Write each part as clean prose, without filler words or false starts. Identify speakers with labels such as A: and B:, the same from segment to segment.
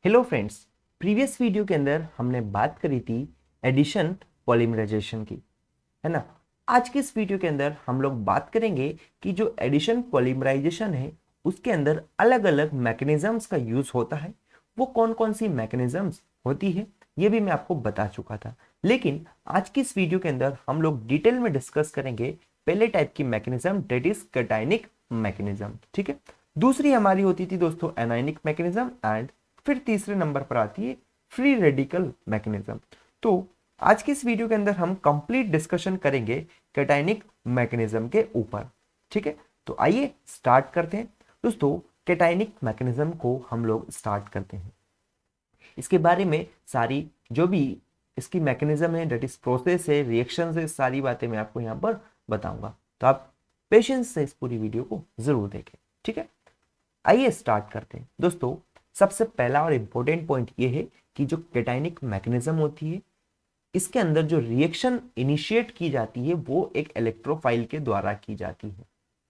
A: Hello friends. Previous video के अंदर हमने बात करी थी एडिशन पॉलीमराइजेशन की, है ना। आज के इस वीडियो के अंदर हम लोग बात करेंगे कि जो एडिशन पॉलीमराइजेशन है उसके अंदर अलग अलग मैकेनिज्म्स का यूज होता है। वो कौन कौन सी मैकेनिज्म्स होती है ये भी मैं आपको बता चुका था, लेकिन आज की इस वीडियो के अंदर हम लोग डिटेल में डिस्कस करेंगे पहले टाइप की mechanism, that is cationic mechanism. ठीक है। दूसरी हमारी होती थी दोस्तों एनायनिक मैकेनिज्म एंड फिर तीसरे नंबर पर आती है फ्री रेडिकल मैकेनिज्म। तो आज की इस वीडियो के अंदर हम कंप्लीट डिस्कशन करेंगे कैटायनिक मैकेनिज्म के ऊपर। ठीक है, तो आइए स्टार्ट करते हैं दोस्तों। कैटायनिक मैकेनिज्म को हम लोग स्टार्ट करते हैं। इसके बारे में सारी जो भी इसकी मैकेनिज्म है, डेट इज प्रोसेस है, रिएक्शन है, सारी बातें मैं आपको यहाँ पर बताऊंगा। तो आप पेशेंस से इस पूरी वीडियो को जरूर देखें। ठीक है, आइए स्टार्ट करते हैं दोस्तों। सबसे पहला और इंपॉर्टेंट पॉइंट ये है कि जो कैटायनिक मैकेनिज्म होती है इसके अंदर जो रिएक्शन इनिशिएट की जाती है वो एक इलेक्ट्रोफाइल के द्वारा की जाती है।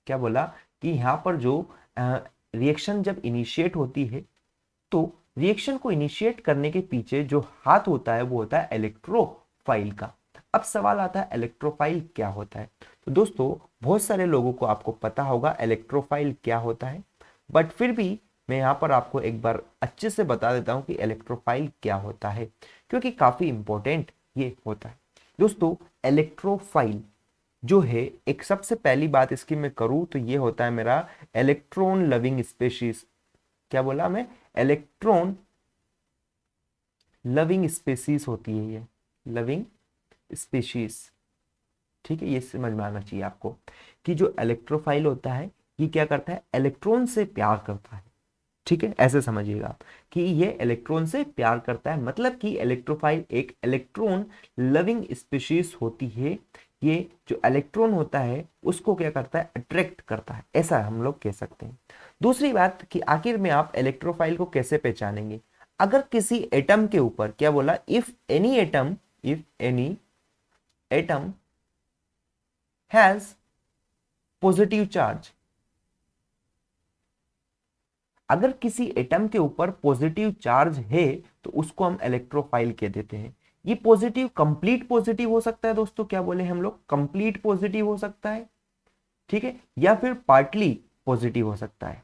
A: क्या बोला कि यहाँ पर जो रिएक्शन जब इनिशिएट होती है तो रिएक्शन को इनिशिएट करने के पीछे जो हाथ होता है वो होता है इलेक्ट्रोफाइल का। अब सवाल आता है इलेक्ट्रोफाइल क्या होता है। तो दोस्तों बहुत सारे लोगों को आपको पता होगा इलेक्ट्रोफाइल क्या होता है, बट फिर भी मैं यहाँ पर आपको एक बार अच्छे से बता देता हूँ कि इलेक्ट्रोफाइल क्या होता है, क्योंकि काफी इंपॉर्टेंट ये होता है। दोस्तों इलेक्ट्रोफाइल जो है, एक सबसे पहली बात इसकी मैं करूँ तो ये होता है मेरा इलेक्ट्रॉन लविंग स्पेशीज। क्या बोला मैं? इलेक्ट्रॉन लविंग स्पेसीज होती है ये, लविंग स्पेशीज। ठीक है, ये समझ में आना चाहिए आपको कि जो इलेक्ट्रोफाइल होता है ये क्या करता है, इलेक्ट्रॉन से प्यार करता है। ठीक है, ऐसे समझिएगा आप कि ये इलेक्ट्रॉन से प्यार करता है, मतलब कि इलेक्ट्रोफाइल एक इलेक्ट्रॉन लविंग स्पीशीज होती है। ये जो इलेक्ट्रॉन होता है उसको क्या करता है, अट्रैक्ट करता है, ऐसा हम लोग कह सकते हैं। दूसरी बात कि आखिर में आप इलेक्ट्रोफाइल को कैसे पहचानेंगे। अगर किसी एटम के ऊपर, क्या बोला, if any atom has positive charge, अगर किसी एटम के ऊपर पॉजिटिव चार्ज है तो उसको हम इलेक्ट्रोफाइल कह देते हैं। ये पॉजिटिव कंप्लीट पॉजिटिव हो सकता है दोस्तों, क्या बोले हम लोग, कंप्लीट पॉजिटिव हो सकता है। ठीक है, या फिर पार्टली पॉजिटिव हो सकता है।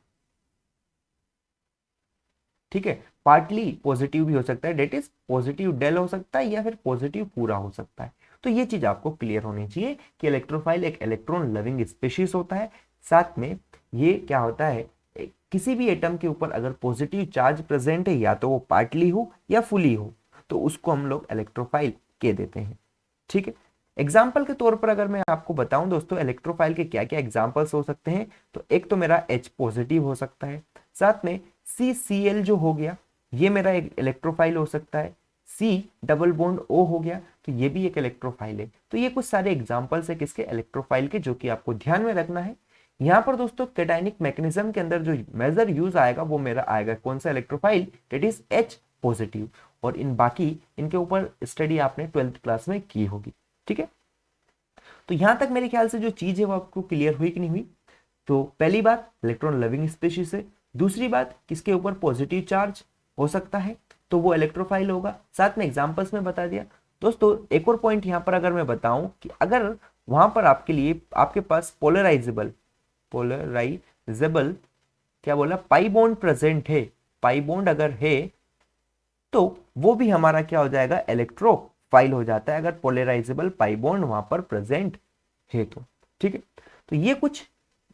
A: ठीक है, पार्टली पॉजिटिव भी हो सकता है, डेट इज पॉजिटिव डेल हो सकता है या फिर पॉजिटिव पूरा हो सकता है। तो ये चीज आपको क्लियर होनी चाहिए कि इलेक्ट्रोफाइल एक इलेक्ट्रॉन लविंग स्पीशीज होता है। साथ में ये क्या होता है, किसी भी एटम के ऊपर अगर पॉजिटिव चार्ज प्रेजेंट है, या तो वो पार्टली हो या फुली हो, तो उसको हम लोग इलेक्ट्रोफाइल कह देते हैं। ठीक है, एग्जाम्पल के तौर पर अगर मैं आपको बताऊं दोस्तों इलेक्ट्रोफाइल के क्या क्या एग्जाम्पल्स हो सकते हैं, तो एक तो मेरा H पॉजिटिव हो सकता है, साथ में CCl जो हो गया ये मेरा एक इलेक्ट्रोफाइल हो सकता है, C डबल बॉन्ड O हो गया तो ये भी एक इलेक्ट्रोफाइल है। तो ये कुछ सारे एग्जाम्पल्स है किसके, इलेक्ट्रोफाइल के, जो कि आपको ध्यान में रखना है। यहाँ पर दोस्तों कैटायनिक मैकेनिज्म के अंदर जो मेजर यूज आएगा वो मेरा आएगा कौन सा, electrophile, that is H positive. और इन बाकी इनके ऊपर स्टडी आपने 12th क्लास में की होगी। ठीक है, तो यहां तक मेरे ख्याल से जो चीज है वो आपको क्लियर हुई कि नहीं हुई। तो पहली बात इलेक्ट्रॉन लविंग स्पीशीज है, दूसरी बात किसके ऊपर पॉजिटिव चार्ज हो सकता है तो वो इलेक्ट्रोफाइल होगा, साथ में एग्जांपल्स में बता दिया। दोस्तों एक और पॉइंट यहां पर अगर मैं बताऊं कि अगर वहां पर आपके लिए आपके पास पोलराइजेबल क्या बोला, पाई बॉन्ड प्रेजेंट है, पाई बॉन्ड अगर है तो वो भी हमारा क्या हो जाएगा, इलेक्ट्रोफाइल हो जाता है, अगर पोलराइजेबल पाई बॉन्ड वहां पर प्रेजेंट है तो। ठीक है, तो ये कुछ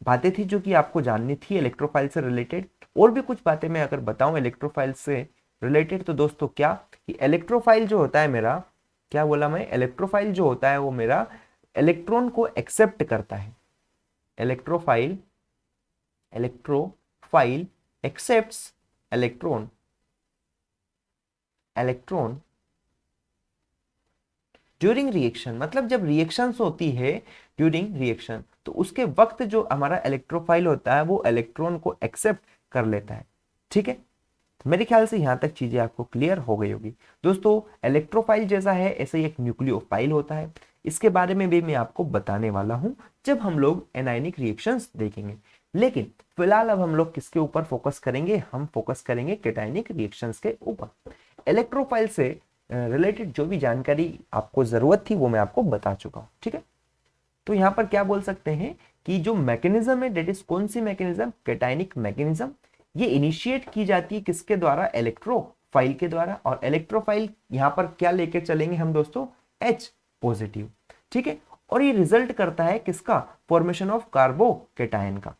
A: बातें थी जो कि आपको जाननी थी इलेक्ट्रोफाइल से रिलेटेड। और भी कुछ बातें मैं अगर बताऊं इलेक्ट्रोफाइल से रिलेटेड तो दोस्तों क्या, कि इलेक्ट्रोफाइल जो होता है मेरा, क्या बोला मैं, इलेक्ट्रोफाइल जो होता है वो मेरा इलेक्ट्रॉन को एक्सेप्ट करता है। Electrophile electrophile accepts electron electron during reaction, मतलब जब रिएक्शंस होती है ड्यूरिंग रिएक्शन तो उसके वक्त जो हमारा इलेक्ट्रोफाइल होता है वो इलेक्ट्रॉन को एक्सेप्ट कर लेता है। ठीक है, तो मेरे ख्याल से यहां तक चीजें आपको क्लियर हो गई होगी। दोस्तों इलेक्ट्रोफाइल जैसा है ऐसे ही एक न्यूक्लियोफाइल होता है, इसके बारे में भी मैं आपको बताने वाला हूं जब हम लोग एनायनिक रिएक्शंस देखेंगे। लेकिन फिलहाल अब हम लोग किसके ऊपर फोकस करेंगे, हम फोकस करेंगे कैटायनिक रिएक्शंस के ऊपर। इलेक्ट्रोफाइल से रिलेटेड जो भी जानकारी आपको जरूरत थी वो मैं आपको बता चुका हूं, ठीक है। तो यहाँ पर क्या बोल सकते हैं कि जो मैकेनिज्म है डेट इज कौन सी मैकेनिज्म, कैटायनिक मैकेनिज्म, ये इनिशिएट की जाती है किसके द्वारा, इलेक्ट्रोफाइल के द्वारा। और इलेक्ट्रोफाइल यहाँ पर क्या लेके चलेंगे हम दोस्तों, H पॉजिटिव, ठीक है। और ये रिजल्ट करता है किसका, फॉर्मेशन ऑफ कार्बोकेटायन का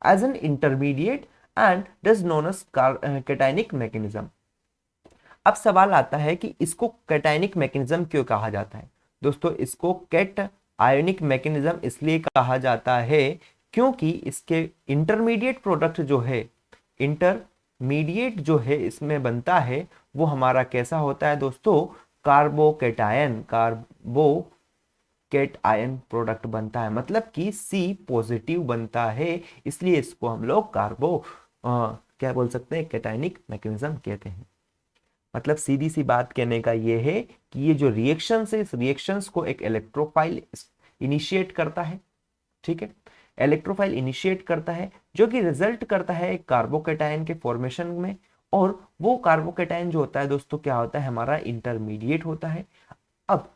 A: as an intermediate and does known as cationic mechanism. अब सवाल आता है कि इसको कैटायनिक मैकेनिज्म क्यों कहा जाता है। दोस्तों इसको कैट आयोनिक मैकेनिज्म इसलिए कहा जाता है क्योंकि इसके इंटरमीडिएट प्रोडक्ट जो है, इंटरमीडिएट जो है इसमें बनता है वो हमारा कैसा होता है दोस्तों, कार्बोकेटायन, कार्बोकेटायन प्रोडक्ट बनता है, मतलब कि C पॉजिटिव बनता है, इसलिए इसको हम लोग क्या बोल सकते हैं, कैटायनिक मैकेनिज्म कहते हैं। मतलब सीधी सी बात कहने का ये है कि ये जो रिएक्शन है इस रिएक्शंस को एक इलेक्ट्रोफाइल इनिशिएट करता है, ठीक है। इलेक्ट्रोफाइल इनिशिएट करता है जो कि रिजल्ट करता है एक कार्बोकेटायन के फॉर्मेशन में, और वो कार्बोकेटायन जो होता है दोस्तों क्या होता है, हमारा इंटरमीडिएट होता है। अब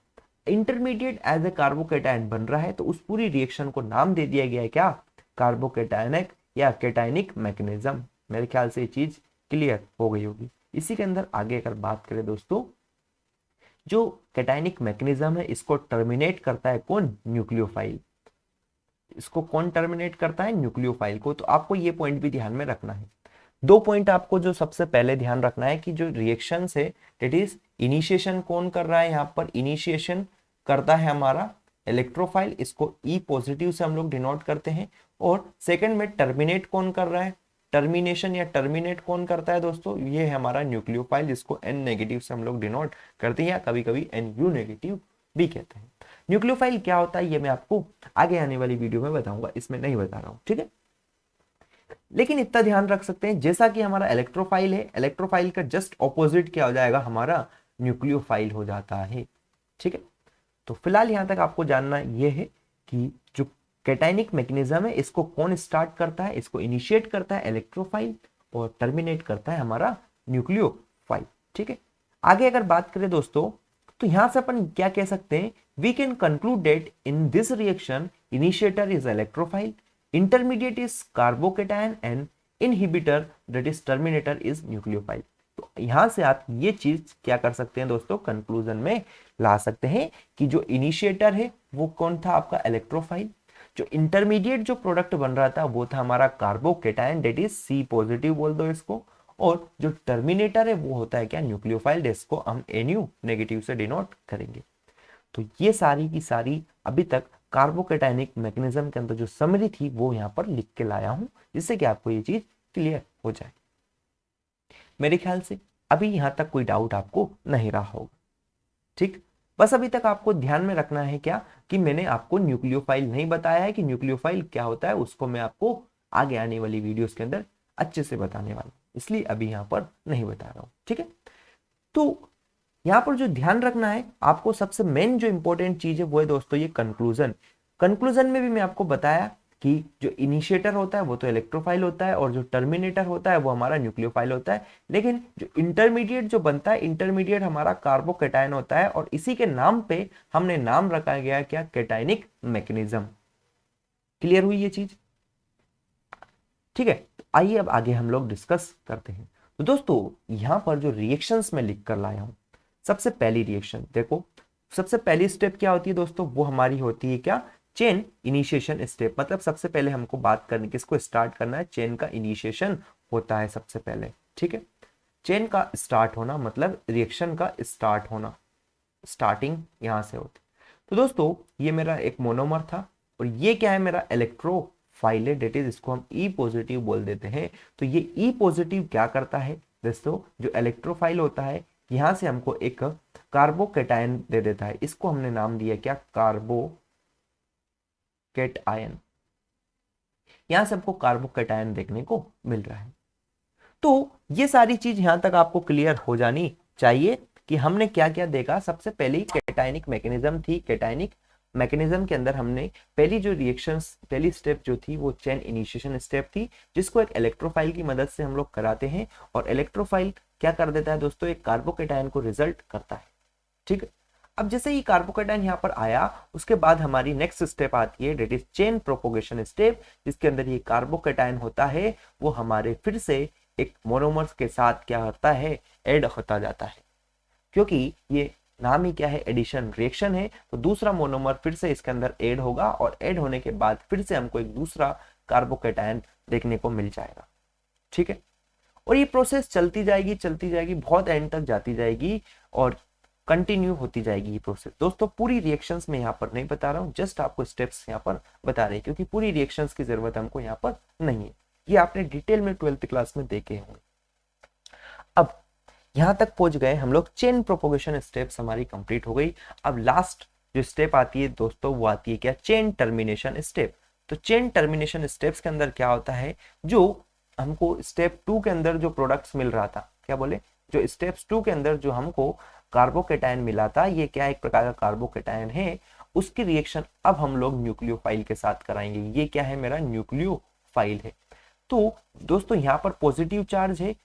A: इंटरमीडिएट एज ए कार्बोकेटायन बन रहा है तो उस पूरी रिएक्शन को नाम दे दिया गया है क्या, कार्बोकेटायनिक या कैटायनिक मैकेनिज्म। मेरे ख्याल से ये चीज क्लियर हो गई होगी। इसी के अंदर आगे अगर बात करें दोस्तों, जो कैटायनिक मैकेनिज्म है इसको टर्मिनेट करता है कौन, न्यूक्लियोफाइल। इसको कौन टर्मिनेट करता है, न्यूक्लियोफाइल को। तो आपको ये पॉइंट भी ध्यान में रखना है। दो पॉइंट आपको जो सबसे पहले ध्यान रखना है कि जो रिएक्शन है दैट इज इनिशिएशन कौन कर रहा है, यहाँ पर इनिशिएशन करता है हमारा इलेक्ट्रोफाइल, इसको E पॉजिटिव से हम लोग डिनोट करते हैं। और सेकंड में टर्मिनेट कौन कर रहा है, टर्मिनेशन या टर्मिनेट कौन करता है दोस्तों, ये है हमारा न्यूक्लियोफाइल, जिसको N नेगेटिव से हम लोग डिनोट करते हैं या कभी कभी NU नेगेटिव भी कहते हैं। न्यूक्लियोफाइल क्या होता है ये मैं आपको आगे आने वाली वीडियो में बताऊंगा, इसमें नहीं बता रहा हूं, ठीक है। लेकिन इतना ध्यान रख सकते हैं जैसा कि हमारा इलेक्ट्रोफाइल है, इलेक्ट्रोफाइल का जस्ट ऑपोजिट क्या हो जाएगा, हमारा न्यूक्लियोफाइल हो जाता है, ठीक है। तो फिलहाल यहां तक आपको जानना यह है कि जो कैटायनिक मैकेनिज्म है इसको कौन स्टार्ट करता है, इसको इनिशिएट करता है इलेक्ट्रोफाइल और टर्मिनेट करता है हमारा न्यूक्लियोफाइल, ठीक है। आगे अगर बात करें दोस्तों तो यहां से अपन क्या कह सकते हैं, we can conclude that in this reaction initiator is electrophile, intermediate is carbocation and inhibitor that is terminator is nucleophile। तो यहां से आप ये चीज क्या कर सकते हैं दोस्तों, कंक्लूजन में ला सकते हैं कि जो इनिशिएटर है वो कौन था, आपका इलेक्ट्रोफाइल। जो इंटरमीडिएट जो प्रोडक्ट बन रहा था वो था हमारा carbocation that is C positive बोल दो इसको, और जो टर्मिनेटर है वो होता है क्या, न्यूक्लियोफाइल, जिसको हम NU नेगेटिव से डिनोट करेंगे। तो ये सारी की सारी अभी तक कार्बोकेटायनिक मैकेनिज्म के अंदर जो समरी थी वो यहां पर लिख के लाया हूं, जिससे कि आपको ये चीज क्लियर हो जाए। मेरे ख्याल से अभी यहां तक कोई डाउट आपको नहीं रहा होगा, ठीक। बस अभी तक आपको ध्यान में रखना है क्या कि मैंने आपको न्यूक्लियोफाइल नहीं बताया है कि न्यूक्लियोफाइल क्या होता है, उसको मैं आपको आगे आने वाली वीडियोस के अंदर अच्छे से बताने वाला हूं, इसलिए अभी यहां पर नहीं बता रहा हूं, ठीक है। तो यहां पर जो ध्यान रखना है आपको, सबसे मेन जो इंपॉर्टेंट चीज है वो है दोस्तों ये कंक्लूजन। कंक्लूजन में भी मैं आपको बताया कि जो इनिशिएटर होता है वो तो इलेक्ट्रोफाइल होता है और जो टर्मिनेटर होता है वो हमारा न्यूक्लियोफाइल होता है, लेकिन जो इंटरमीडिएट जो बनता है, इंटरमीडिएट हमारा कार्बोकेटायन होता है, और इसी के नाम पे हमने नाम रखा गया क्या, कैटायनिक मैकेनिज्म। क्लियर हुई ये चीज, ठीक है। आइए अब आगे हम लोग डिस्कस करते हैं। तो दोस्तों यहां पर जो रिएक्शंस में लिख कर लाया हूं, सबसे पहली रिएक्शन देखो, सबसे पहली स्टेप क्या होती है दोस्तों, वो हमारी होती है क्या, चेन इनिशिएशन स्टेप। मतलब सबसे पहले हमको बात करनी, किसको स्टार्ट करना है, चेन का इनिशिएशन होता है सबसे पहले, ठीक है। चेन का स्टार्ट होना मतलब रिएक्शन का स्टार्ट होना, स्टार्टिंग यहां से होती। तो दोस्तों ये मेरा एक मोनोमर था और ये क्या है, मेरा इलेक्ट्रोफाइल है, डेट इज इसको हम E पॉजिटिव बोल देते हैं। तो ये E पॉजिटिव क्या करता है दोस्तों, जो इलेक्ट्रोफाइल होता है यहां से हमको एक कार्बोकेटायन दे देता है, इसको हमने नाम दिया क्या, कार्बोकेटायन। यहां से हमको कार्बोकेटायन देखने को मिल रहा है। तो ये सारी चीज यहां तक आपको क्लियर हो जानी चाहिए कि हमने क्या क्या देखा। सबसे पहले कैटायनिक मैकेनिज्म थी, कैटायनिक मैकेनिज्म के अंदर हमने पहली स्टेप जो थी वो चेन इनिशिएशन स्टेप थी, जिसको एक इलेक्ट्रोफाइल की मदद से हम लोग कराते हैं। और इलेक्ट्रोफाइल क्या कर देता है दोस्तों, एक कार्बोकेटायन को रिजल्ट करता है। ठीक है, अब जैसे ही कार्बोकेटायन यहाँ पर आया, उसके बाद हमारी नेक्स्ट स्टेप आती है, that is chain propagation step, जिसके अंदर ये कार्बोकेटायन होता है वो हमारे फिर से एक मोनोमर्स के साथ क्या होता है, ऐड होता जाता है। क्योंकि ये नाम ही क्या है, एडिशन रिएक्शन है, तो दूसरा मोनोमर फिर से इसके अंदर ऐड होगा और ऐड होने के बाद फिर से हमको एक दूसरा कार्बोकेटायन देखने को मिल जाएगा। ठीक है, और ये प्रोसेस चलती जाएगी, बहुत एंड तक जाती जाएगी और कंटिन्यू होती जाएगी ये प्रोसेस। दोस्तों पूरी रिएक्शंस में यहाँ पर नहीं बता रहा हूँ, जस्ट आपको स्टेप्स यहाँ पर बता रहे हैं, क्योंकि पूरी रिएक्शंस की जरूरत हमको यहाँ पर नहीं है, ये आपने डिटेल में 12th क्लास में देखे होंगे। अब यहाँ तक पहुंच गए हम लोग, चेन प्रोपोगेशन स्टेप्स हमारी कंप्लीट हो गई। अब लास्ट जो स्टेप आती है दोस्तों, वो आती है क्या, चेन टर्मिनेशन स्टेप। तो चेन टर्मिनेशन स्टेप्स के अंदर क्या होता है, जो हमको स्टेप 2 के अंदर जो प्रोडक्ट्स मिल रहा था, क्या बोले, जो स्टेप्स 2 के अंदर जो हमको कार्बोकेटायन मिला था, ये क्या एक प्रकार का कार्बोकेटायन है, उसकी रिएक्शन अब हम लोग न्यूक्लियोफाइल के साथ कराएंगे। ये क्या है, मेरा न्यूक्लियोफाइल है। तो दोस्तों यहाँ पर पॉजिटिव चार्ज है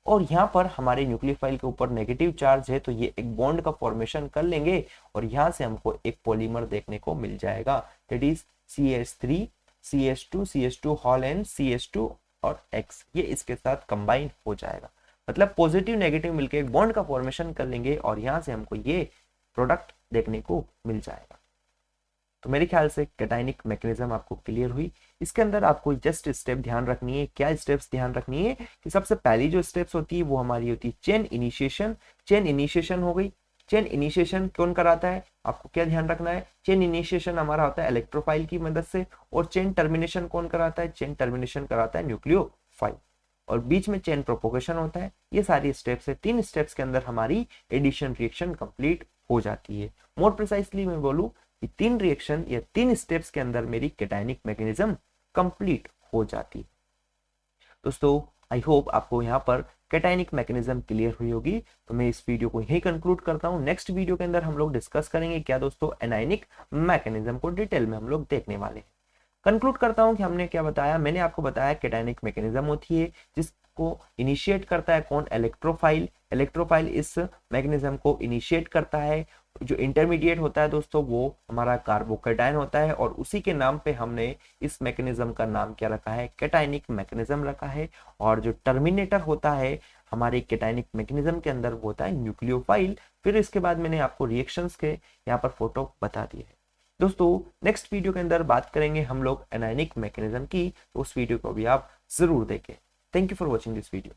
A: और यहाँ पर हमारे न्यूक्लियोफाइल के ऊपर नेगेटिव चार्ज है, तो ये एक बॉन्ड का फॉर्मेशन कर लेंगे और यहाँ से हमको एक पॉलीमर देखने को मिल जाएगा, that is CH3 CH2 CH2 hall and CH2 और X, ये इसके साथ कंबाइन हो जाएगा। मतलब पॉजिटिव नेगेटिव मिलके एक बॉन्ड का फॉर्मेशन कर लेंगे और यहाँ से हमको ये प्रोडक्ट देखने को मिल जाएगा। तो मेरे ख्याल से कैटायनिक मैकेनिज्म आपको क्लियर हुई। इसके अंदर आपको जस्ट स्टेप ध्यान रखनी है, क्या स्टेप्स ध्यान रखनी है कि सबसे पहली जो स्टेप्स होती है वो हमारी होती है चेन इनिशिएशन। चेन इनिशिएशन हो गई, चेन इनिशिएशन कौन कराता है, आपको क्या ध्यान रखना है, चेन इनिशिएशन हमारा होता है इलेक्ट्रोफाइल की मदद से, और चेन टर्मिनेशन कौन कराता है, चेन टर्मिनेशन कराता है न्यूक्लियोफाइल, और बीच में चेन प्रोपोगेशन होता है। ये सारी स्टेप्स है, 3 स्टेप्स के अंदर हमारी एडिशन रिएक्शन कंप्लीट हो जाती है। मोर प्रिसाइसली मैं बोलूं कि 3 रिएक्शन या 3 स्टेप्स के अंदर मेरी कैटायनिक मैकेनिज्म कंप्लीट हो जाती है। दोस्तों आई होप आपको यहाँ पर कैटायनिक मैकेनिज्म क्लियर हुई होगी। तो मैं इस वीडियो को यही कंक्लूड करता हूँ। नेक्स्ट वीडियो के अंदर हम लोग डिस्कस करेंगे क्या दोस्तों, एनायनिक मैकेनिज्म को डिटेल में हम लोग देखने वाले हैं। कंक्लूड करता हूं कि हमने क्या बताया, मैंने आपको बताया कैटायनिक मैकेनिज्म होती है जिसको इनिशिएट करता है कौन, इलेक्ट्रोफाइल। इलेक्ट्रोफाइल इस मैकेनिज्म को इनिशिएट करता है। जो इंटरमीडिएट होता है दोस्तों वो हमारा कार्बोकेटायन होता है, और उसी के नाम पे हमने इस मैकेनिज्म का नाम क्या रखा है, कैटायनिक मैकेनिज्म रखा है। और जो टर्मिनेटर होता है हमारे कैटायनिक मैकेनिज्म के अंदर वो होता है न्यूक्लियोफाइल। फिर इसके बाद मैंने आपको रिएक्शंस के यहाँ पर फोटो बता दिए है। दोस्तों नेक्स्ट वीडियो के अंदर बात करेंगे हम लोग एनायनिक मैकेनिज्म की, तो उस वीडियो को भी आप जरूर देखें। Thank you for watching this video.